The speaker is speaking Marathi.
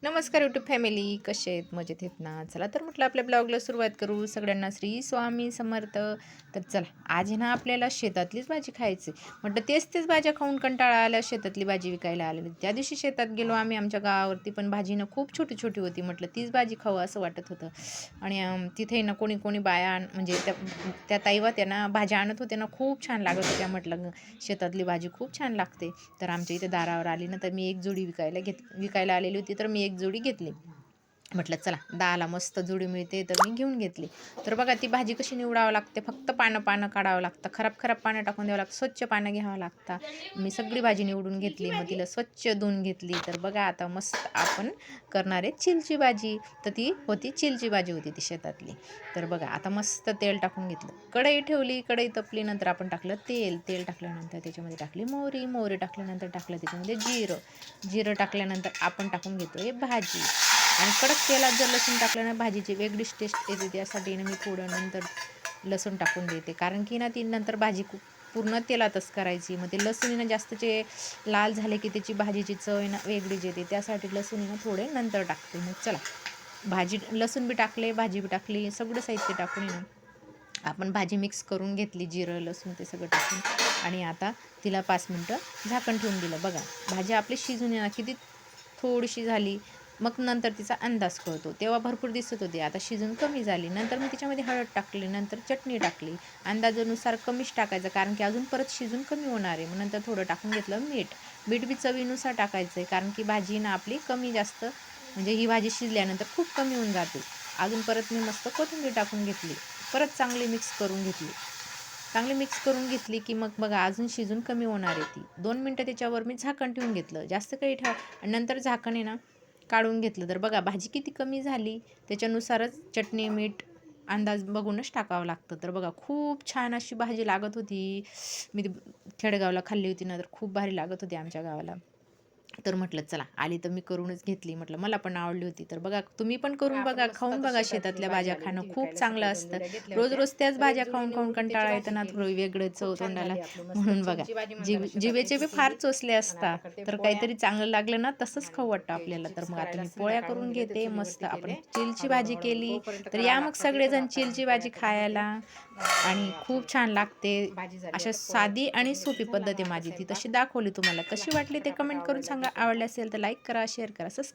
नमस्कार यूट्यूब फॅमिली, कसे आहेत? मजेत आहेत ना? चला तर म्हटलं आपल्या ब्लॉगला सुरुवात करू. सगळ्यांना श्री स्वामी समर्थ. तर चला, आज आहे ना आपल्याला शेतातलीच भाजी खायची. म्हटलं तेच भाज्या खाऊन कंटाळा आला, शेतातली भाजी विकायला आलेली. त्या दिवशी शेतात गेलो आम्ही आमच्या गावावरती, पण भाजी ना खूप छोटी छोटी होती. म्हटलं तीच भाजी खावं असं वाटत होतं. आणि तिथे ना कोणी कोणी बाया म्हणजे त्या ताईवा त्यांना भाज्या आणत होत्या ना, खूप छान लागत होत्या. म्हटलं शेतातली भाजी खूप छान लागते. तर आमच्या इथे दारावर आली ना, तर मी एक जोडी विकायला आलेली होती, तर मी एक जोडी घेतली. म्हटलं चला 10ला मस्त जोडी मिळते, तर मी घेऊन घेतली. तर बघा ती भाजी कशी निवडावं लागते, फक्त पानं काढावं लागतं, खराब पानं टाकून द्यावं लागतं, स्वच्छ पानं घ्यावं लागतं. मी सगळी भाजी निवडून घेतली, मग तिला स्वच्छ धुवून घेतली. तर बघा आता मस्त आपण करणार आहे चिलची भाजी. तर ती चिलची भाजी होती ती शेतातली. तर बघा आता मस्त तेल टाकून घेतलं, कढई ठेवली, कढई तपली, नंतर आपण टाकलं तेल टाकल्यानंतर त्याच्यामध्ये टाकली मोहरी टाकल्यानंतर टाकलं त्याच्यामध्ये जिरं टाकल्यानंतर आपण टाकून घेतो हे भाजी. आणि कडक तेलात जर लसूण टाकलं ना, भाजीची वेगळीच टेस्ट येते. त्यासाठी ना मी थोडं नंतर लसूण टाकून देते, कारण की ना ती नंतर भाजी पूर्ण तेलातच करायची. मग ते लसूण ना जास्तचे लाल झाले की त्याची भाजीची चव ना वेगळीच येते. त्यासाठी लसूण ना थोडे नंतर टाकते. मग चला, लसूण बी टाकले, भाजी बी टाकली, सगळं साहित्य टाकून ना आपण भाजी मिक्स करून घेतली, जिरं लसूण ते सगळं टाकून. आणि आता तिला 5 मिनटं झाकण ठेवून दिलं. बघा भाजी आपली शिजून येणार किती थोडीशी झाली, मग नंतर तिचा अंदाज कळतो. तेव्हा भरपूर दिसत होती, आता शिजून कमी झाली. नंतर मी त्याच्यामध्ये हळद टाकली, नंतर चटणी टाकली. अंदाजानुसार कमीच टाकायचं, कारण की अजून परत शिजून कमी होणार आहे. मग नंतर थोडं टाकून घेतलं मीठ बी चवीनुसार टाकायचं आहे, कारण की भाजी ना आपली कमी जास्त म्हणजे ही भाजी शिजल्यानंतर खूप कमी होऊन जाते. अजून परत मी मस्त कोथिंबीर टाकून घेतली, परत चांगली मिक्स करून घेतली की मग बघा अजून शिजून कमी होणार आहे ती. 2 मिनटं त्याच्यावर मी झाकण ठेवून घेतलं, जास्त काही आणि नंतर झाकण आहे ना काढून घेतलं. तर बघा भाजी किती कमी झाली, त्याच्यानुसारच चटणी मीठ अंदाज बघूनच टाकावं लागतं. तर बघा खूप छान अशी भाजी लागत होती. मी ती खेडेगावला खाल्ली होती ना, तर खूप भारी लागत होती आमच्या गावाला. तर म्हटलं चला आली तर मी करूनच घेतली, म्हटलं मला पण आवडली होती. तर बघा तुम्ही पण करून बघा, खाऊन बघा. शेतातल्या भाज्या खाणं खूप चांगलं असतं. रोज त्याच भाज्या खाऊन कंटाळा येतं ना, थोडं वेगळं चव तोंडाला. म्हणून बघा जिभेचे बी फार चोचले असतात, तर काहीतरी चांगलं लागलं ना तसंच खाऊ वाटतं आपल्याला. तर मग आता मी पोळ्या करून घेते. मस्त आपण चिलची भाजी केली, तर या मग सगळेजण चिलची भाजी खायला. आणि खूप छान लागते. अशा साधी आणि सोपी पद्धत आहे माझी, ती तशी दाखवली तुम्हाला. कशी वाटली ते कमेंट करून सांगा. आवडले असेल तर लाईक करा, शेअर करा, सबस्क्राईब